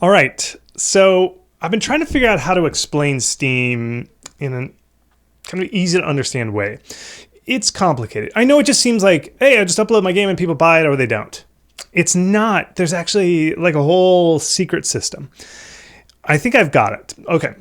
All right. So I've been trying to figure out how to explain Steam in a kind of easy to understand way. It's complicated. I know it just seems like, hey, I just upload my game and people buy it or they don't. It's not. There's actually like a whole secret system. I think I've got it. Okay.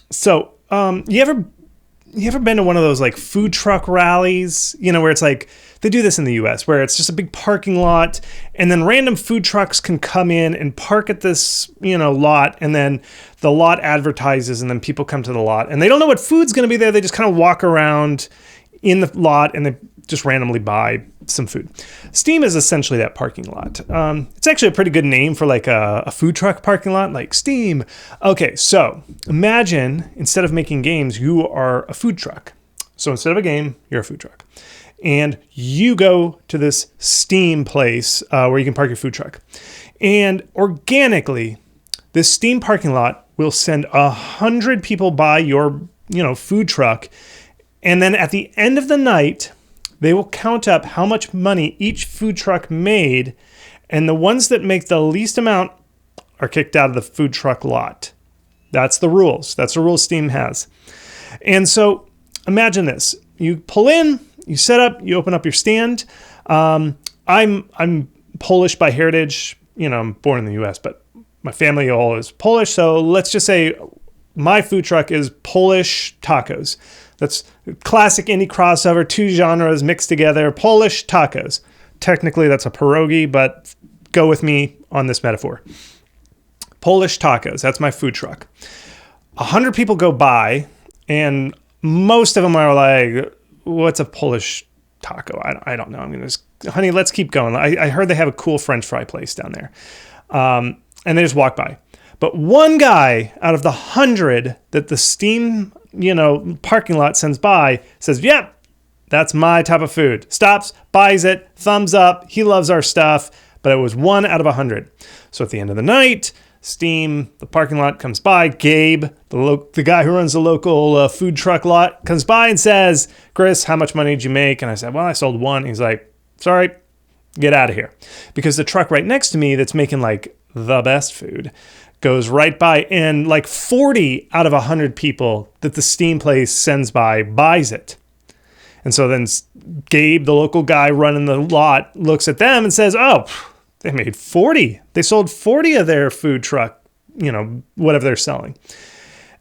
So you ever been to one of those like food truck rallies, where it's like they do this in the US where it's just a big parking lot and then random food trucks can come in and park at this, lot, and then the lot advertises and then people come to the lot and they don't know what food's going to be there. They just kind of walk around in the lot and they just randomly buy some food. Steam is essentially that parking lot. It's actually a pretty good name for like a food truck parking lot, like Steam. Okay, so imagine instead of making games, you are a food truck. So instead of a game, you're a food truck. And you go to this Steam place where you can park your food truck. And organically, this Steam parking lot will send 100 people by your, food truck. And then at the end of the night, they will count up how much money each food truck made, and the ones that make the least amount are kicked out of the food truck lot. That's the rules. That's the rules Steam has. And so imagine this. You pull in, you set up, you open up your stand. I'm Polish by heritage. I'm born in the US, but my family all is Polish. So let's just say my food truck is Polish tacos. That's classic indie crossover, two genres mixed together, Polish tacos. Technically, that's a pierogi, but go with me on this metaphor. Polish tacos, that's my food truck. 100 people go by, and most of them are like, what's a Polish taco? I don't know. I'm going to honey, let's keep going. I heard they have a cool French fry place down there. And they just walk by. But one guy out of the 100 that the Steam parking lot sends by says, yep, that's my type of food. Stops, buys it, thumbs up. He loves our stuff, but it was 1 out of 100. So at the end of the night, Steam, the parking lot comes by. Gabe, the guy who runs the local food truck lot, comes by and says, Chris, how much money did you make? And I said, well, I sold 1. He's like, sorry, get out of here. Because the truck right next to me that's making like the best food goes right by, and like 40 out of 100 people that the Steam place sends by buys it. And so then Gabe, the local guy running the lot, looks at them and says, oh, they made 40. They sold 40 of their food truck, whatever they're selling.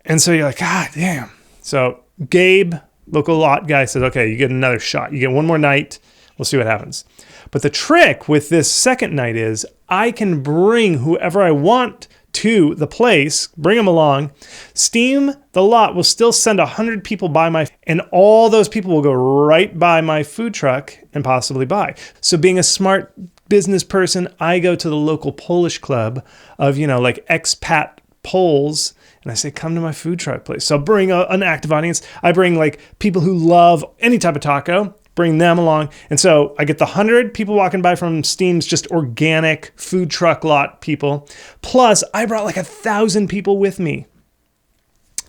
And so you're like, God damn. So Gabe, local lot guy, says, okay, you get another shot. You get one more night. We'll see what happens. But the trick with this second night is I can bring whoever I want to the place, bring them along. Steam, the lot, will still send 100 people by and all those people will go right by my food truck and possibly buy. So being a smart business person, I go to the local Polish club of, like expat Poles, and I say, come to my food truck place. So bring an active audience. I bring like people who love any type of taco, bring them along. And so I get the 100 people walking by from Steam's just organic food truck lot people. Plus I brought like 1,000 people with me.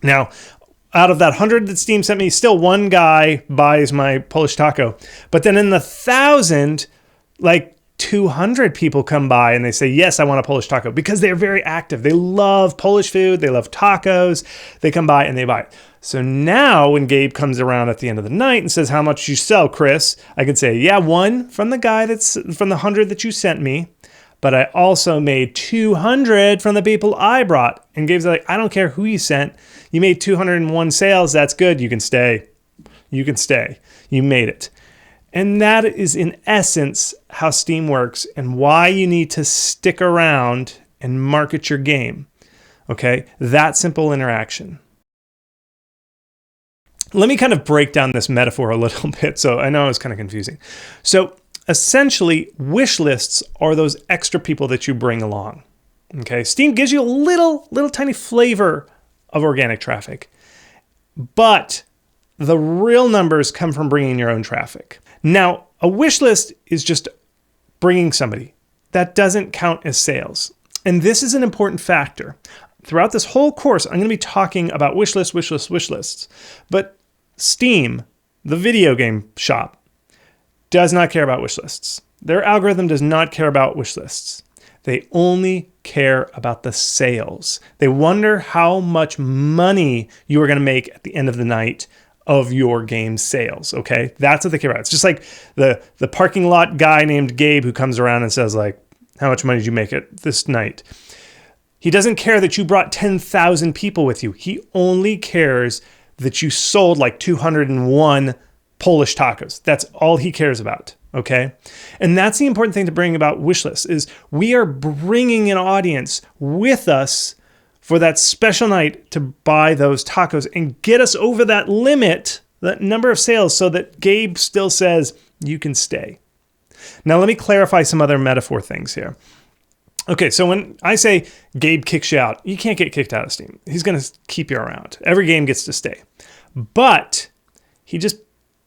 Now, out of that 100 that Steam sent me, still one guy buys my Polish taco. But then in the 1,000, like 200 people come by and they say, yes, I want a Polish taco, because they're very active. They love Polish food. They love tacos. They come by and they buy it. So now when Gabe comes around at the end of the night and says, how much you sell, Chris? I can say, yeah, 1 from the guy that's from the 100 that you sent me. But I also made 200 from the people I brought. And Gabe's like, I don't care who you sent. You made 201 sales. That's good. You can stay. You can stay. You made it. And that is in essence how Steam works and why you need to stick around and market your game. Okay? That simple interaction. Let me kind of break down this metaphor a little bit. So I know it was kind of confusing. So essentially, wish lists are those extra people that you bring along. Okay? Steam gives you a little tiny flavor of organic traffic. But the real numbers come from bringing your own traffic. Now, a wish list is just bringing somebody. That doesn't count as sales. And this is an important factor. Throughout this whole course, I'm going to be talking about wish lists. But Steam, the video game shop, does not care about wish lists. Their algorithm does not care about wish lists. They only care about the sales. They wonder how much money you are going to make at the end of the night of your game sales, okay? That's what they care about. It's just like the parking lot guy named Gabe who comes around and says, like, how much money did you make it this night? He doesn't care that you brought 10,000 people with you. He only cares that you sold like 201 Polish tacos. That's all he cares about, okay? And that's the important thing to bring about Wishlist is we are bringing an audience with us for that special night to buy those tacos and get us over that limit, that number of sales, so that Gabe still says, you can stay. Now, let me clarify some other metaphor things here. Okay, so when I say Gabe kicks you out, you can't get kicked out of Steam. He's going to keep you around. Every game gets to stay. But he just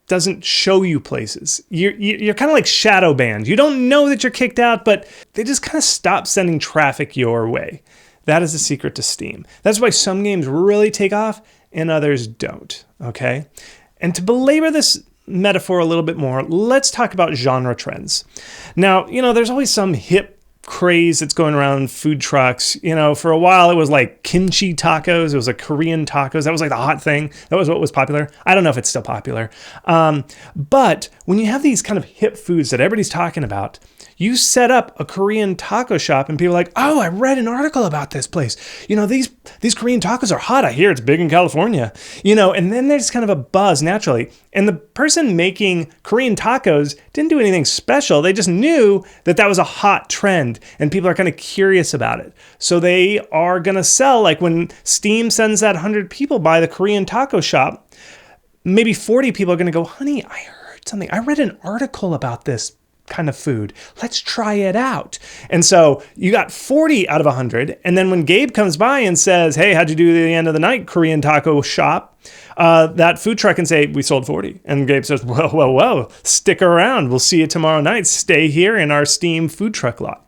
doesn't show you places. You're kind of like shadow banned. You don't know that you're kicked out, but they just kind of stop sending traffic your way. That is the secret to Steam. That's why some games really take off and others don't, okay? And to belabor this metaphor a little bit more, let's talk about genre trends. Now, there's always some hip craze that's going around food trucks. For a while it was like kimchi tacos. It was like Korean tacos. That was like the hot thing. That was what was popular. I don't know if it's still popular. But when you have these kind of hip foods that everybody's talking about, you set up a Korean taco shop and people are like, oh, I read an article about this place. These Korean tacos are hot. I hear it's big in California. And then there's kind of a buzz naturally. And the person making Korean tacos didn't do anything special. They just knew that that was a hot trend and people are kind of curious about it. So they are going to sell, like when Steam sends that 100 people by the Korean taco shop, maybe 40 people are going to go, honey, I heard something. I read an article about this kind of food. Let's try it out. And so you got 40 out of 100. And then when Gabe comes by and says, hey, how'd you do at the end of the night, Korean taco shop? That food truck can say, we sold 40. And Gabe says, well, stick around. We'll see you tomorrow night. Stay here in our Steam food truck lot.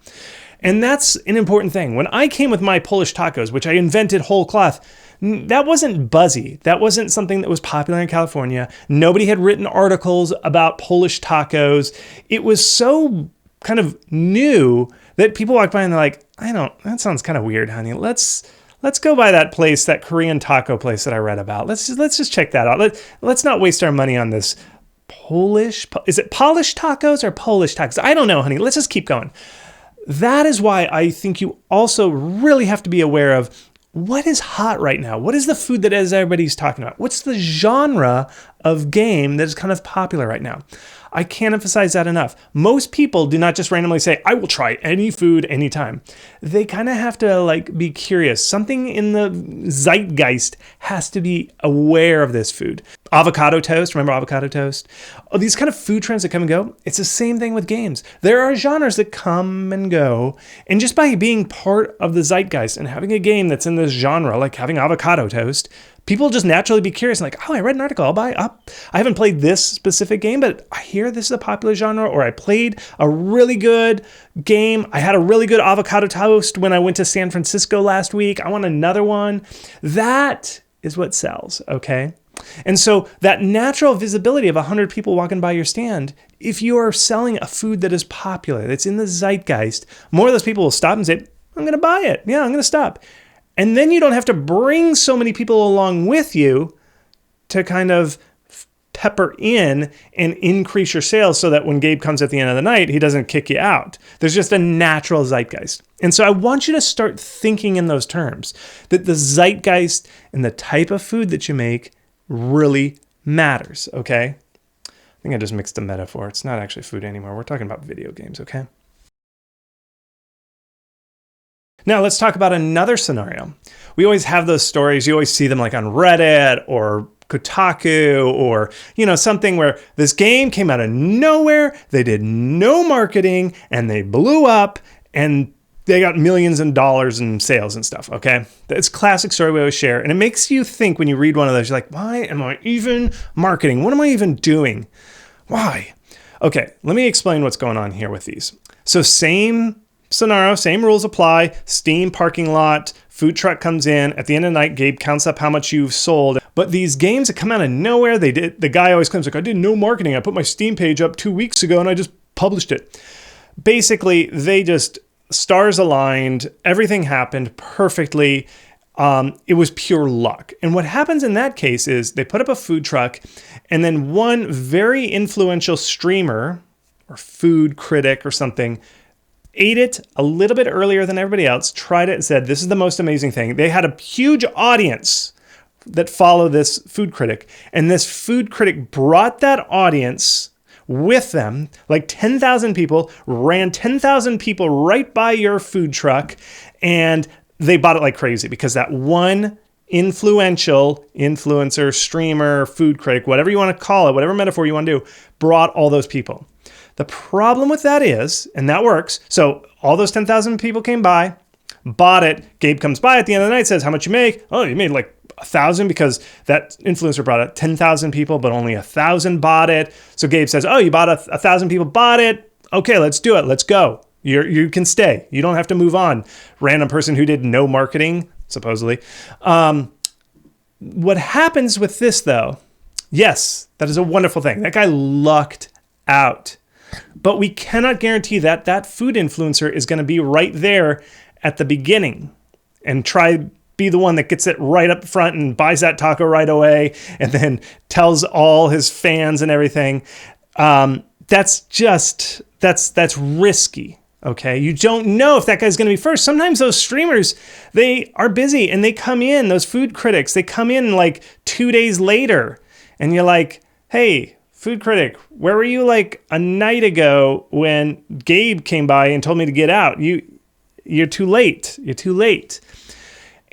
And that's an important thing. When I came with my Polish tacos, which I invented whole cloth, that wasn't buzzy. That wasn't something that was popular in California. Nobody had written articles about Polish tacos. It was so kind of new that people walk by and they're like, that sounds kind of weird, honey. Let's go by that place, that Korean taco place that I read about. Let's just check that out. Let's not waste our money on this is it Polish tacos or Polish tacos? I don't know, honey. Let's just keep going. That is why I think you also really have to be aware of what is hot right now? What is the food that everybody's talking about? What's the genre of game that is kind of popular right now? I can't emphasize that enough. Most people do not just randomly say, I will try any food anytime. They kind of have to be curious. Something in the zeitgeist has to be aware of this food. Avocado toast, remember avocado toast? Oh, these kind of food trends that come and go, it's the same thing with games. There are genres that come and go, and just by being part of the zeitgeist and having a game that's in this genre, like having avocado toast, people just naturally be curious and like, oh, I read an article, I'll buy up. I haven't played this specific game, but I hear this is a popular genre, or I played a really good game. I had a really good avocado toast when I went to San Francisco last week. I want another one. That is what sells, okay? And so that natural visibility of 100 people walking by your stand, if you are selling a food that is popular, that's in the zeitgeist, more of those people will stop and say, I'm going to buy it. Yeah, I'm going to stop. And then you don't have to bring so many people along with you to kind of pepper in and increase your sales so that when Gabe comes at the end of the night, he doesn't kick you out. There's just a natural zeitgeist. And so I want you to start thinking in those terms, that the zeitgeist and the type of food that you make really matters, okay? I think I just mixed a metaphor. It's not actually food anymore. We're talking about video games, okay? Now let's talk about another scenario. We always have those stories. You always see them like on Reddit or Kotaku or, something where this game came out of nowhere. They did no marketing and they blew up and they got millions of dollars in sales and stuff, okay? It's a classic story we always share. And it makes you think when you read one of those, you're like, why am I even marketing? What am I even doing? Why? Okay, let me explain what's going on here with these. So same scenario, same rules apply. Steam parking lot, food truck comes in. At the end of the night, Gabe counts up how much you've sold. But these games that come out of nowhere, the guy always claims like, I did no marketing. I put my Steam page up 2 weeks ago and I just published it. Basically, they just stars aligned, everything happened perfectly. It was pure luck. And what happens in that case is they put up a food truck, and then one very influential streamer or food critic or something ate it a little bit earlier than everybody else, tried it and said, this is the most amazing thing. They had a huge audience that follow this food critic. And this food critic brought that audience with them, like 10,000 people, ran 10,000 people right by your food truck, and they bought it like crazy because that one influential influencer, streamer, food critic, whatever you want to call it, whatever metaphor you want to do, brought all those people. The problem with that is, and that works, so all those 10,000 people came by, bought it. Gabe comes by at the end of the night, says, how much you make? Oh, you made like 1,000 because that influencer brought it. 10,000 people, but only 1,000 bought it. So Gabe says, oh, you bought 1,000 people bought it. Okay, let's do it. Let's go. You can stay. You don't have to move on. Random person who did no marketing, supposedly. What happens with this, though, yes, that is a wonderful thing. That guy lucked out. But we cannot guarantee that that food influencer is going to be right there at the beginning and be the one that gets it right up front and buys that taco right away and then tells all his fans and everything. That's risky. Okay. You don't know if that guy's going to be first. Sometimes those streamers, they are busy and they come in, those food critics, they come in like 2 days later and you're like, hey, food critic, where were you like a night ago when Gabe came by and told me to get out? You're too late. You're too late.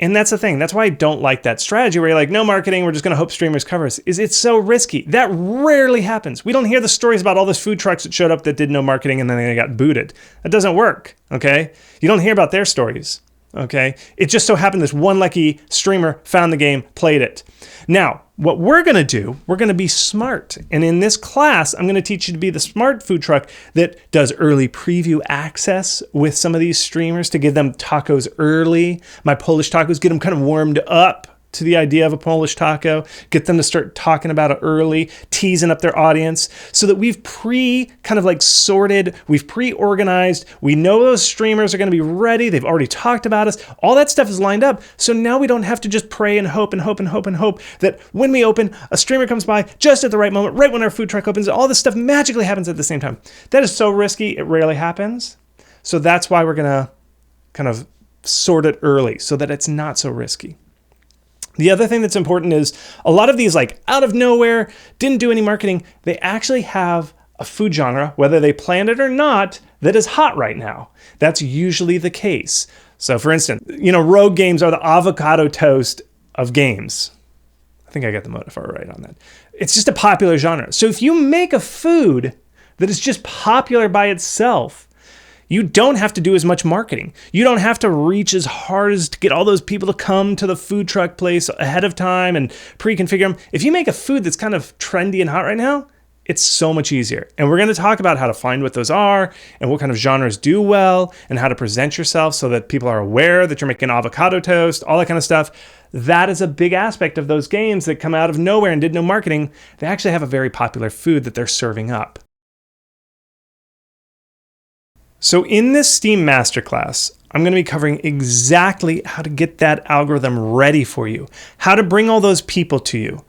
And that's the thing. That's why I don't like that strategy where you're like, no marketing, we're just going to hope streamers cover us. It's so risky. That rarely happens. We don't hear the stories about all those food trucks that showed up that did no marketing and then they got booted. That doesn't work, okay? You don't hear about their stories, okay? It just so happened this one lucky streamer found the game, played it. Now, what we're going to do, we're going to be smart. And in this class, I'm going to teach you to be the smart food truck that does early preview access with some of these streamers to give them tacos early. My Polish tacos, get them kind of warmed up to the idea of a Polish taco, get them to start talking about it early, teasing up their audience so that we've sorted, we've pre-organized, we know those streamers are going to be ready, they've already talked about us, all that stuff is lined up, so now we don't have to just pray and hope and hope and hope and hope that when we open, a streamer comes by just at the right moment, right when our food truck opens, all this stuff magically happens at the same time. That is so risky, it rarely happens. So that's why we're going to kind of sort it early so that it's not so risky. The other thing that's important is a lot of these like out of nowhere, didn't do any marketing, they actually have a food genre, whether they planned it or not, that is hot right now. That's usually the case. So for instance, rogue games are the avocado toast of games. I think I got the metaphor right on that. It's just a popular genre. So if you make a food that is just popular by itself, you don't have to do as much marketing. You don't have to reach as hard as to get all those people to come to the food truck place ahead of time and pre-configure them. If you make a food that's kind of trendy and hot right now, it's so much easier. And we're going to talk about how to find what those are and what kind of genres do well and how to present yourself so that people are aware that you're making avocado toast, all that kind of stuff. That is a big aspect of those games that come out of nowhere and did no marketing. They actually have a very popular food that they're serving up. So in this Steam Masterclass, I'm going to be covering exactly how to get that algorithm ready for you, how to bring all those people to you.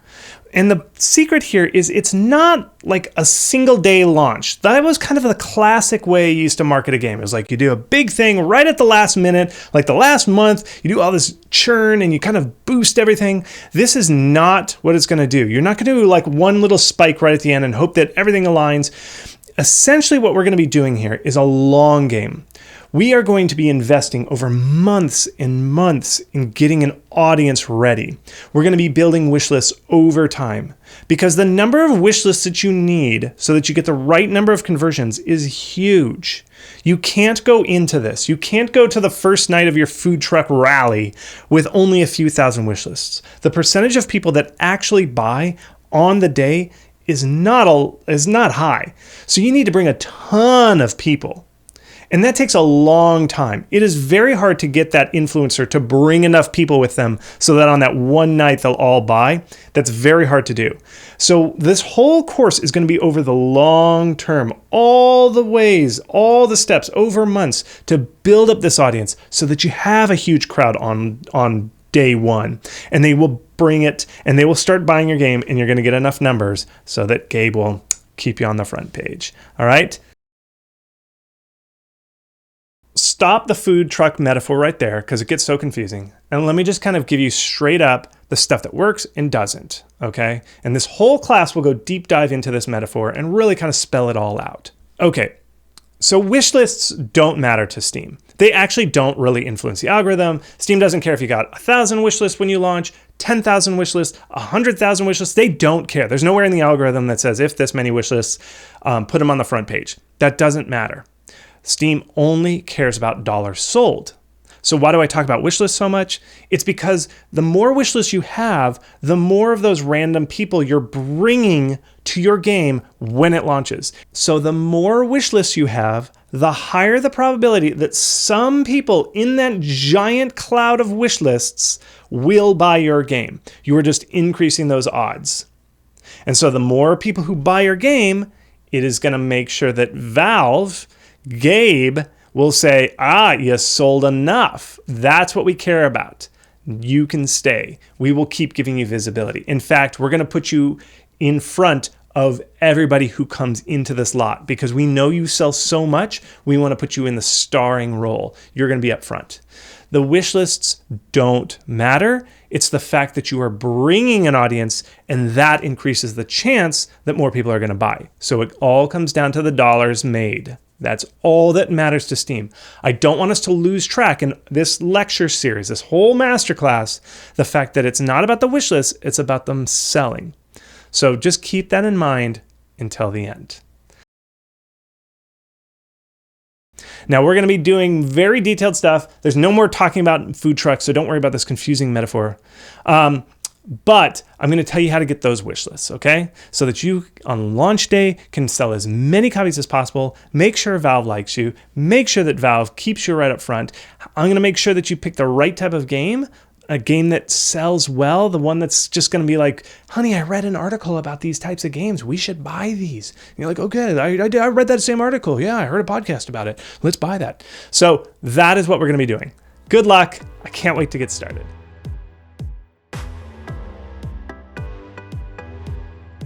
And the secret here is it's not like a single day launch. That was kind of the classic way you used to market a game. It was like you do a big thing right at the last minute, like the last month, you do all this churn and you kind of boost everything. This is not what it's going to do. You're not going to do like one little spike right at the end and hope that everything aligns. Essentially, what we're going to be doing here is a long game. We are going to be investing over months and months in getting an audience ready. We're going to be building wish lists over time because the number of wish lists that you need so that you get the right number of conversions is huge. You can't go into this. You can't go to the first night of your food truck rally with only a few thousand wish lists. The percentage of people that actually buy on the day is not high. So you need to bring a ton of people. And that takes a long time. It is very hard to get that influencer to bring enough people with them so that on that one night they'll all buy. That's very hard to do. So this whole course is going to be over the long term, all the ways, all the steps over months to build up this audience so that you have a huge crowd on day one, and they will bring it and they will start buying your game, and you're going to get enough numbers so that Gabe will keep you on the front page. All right. Stop the food truck metaphor right there because it gets so confusing. And let me just kind of give you straight up the stuff that works and doesn't. Okay. And this whole class will go deep dive into this metaphor and really kind of spell it all out. Okay. So wish lists don't matter to Steam. They actually don't really influence the algorithm. Steam doesn't care if you got 1,000 wish lists when you launch, 10,000 wish lists, 100,000 wish lists. They don't care. There's nowhere in the algorithm that says if this many wish lists, put them on the front page. That doesn't matter. Steam only cares about dollars sold. So why do I talk about wish lists so much? It's because the more wish lists you have, the more of those random people you're bringing to your game when it launches. So the more wish lists you have, the higher the probability that some people in that giant cloud of wish lists will buy your game. You are just increasing those odds. And so the more people who buy your game, it is going to make sure that Valve, Gabe, will say, you sold enough. That's what we care about. You can stay. We will keep giving you visibility. In fact, we're going to put you in front of everybody who comes into this lot because we know you sell so much. We want to put you in the starring role. You're going to be up front. The wish lists don't matter. It's the fact that you are bringing an audience, and that increases the chance that more people are going to buy. So it all comes down to the dollars made. That's all that matters to Steam. I don't want us to lose track in this lecture series, this whole masterclass, the fact that it's not about the wish list, it's about them selling. So just keep that in mind until the end. Now we're going to be doing very detailed stuff. There's no more talking about food trucks, so don't worry about this confusing metaphor. But I'm going to tell you how to get those wish lists, okay? So that you, on launch day, can sell as many copies as possible. Make sure Valve likes you. Make sure that Valve keeps you right up front. I'm going to make sure that you pick the right type of game, a game that sells well, the one that's just going to be like, honey, I read an article about these types of games. We should buy these. And you're like, okay, I read that same article. Yeah, I heard a podcast about it. Let's buy that. So that is what we're going to be doing. Good luck. I can't wait to get started.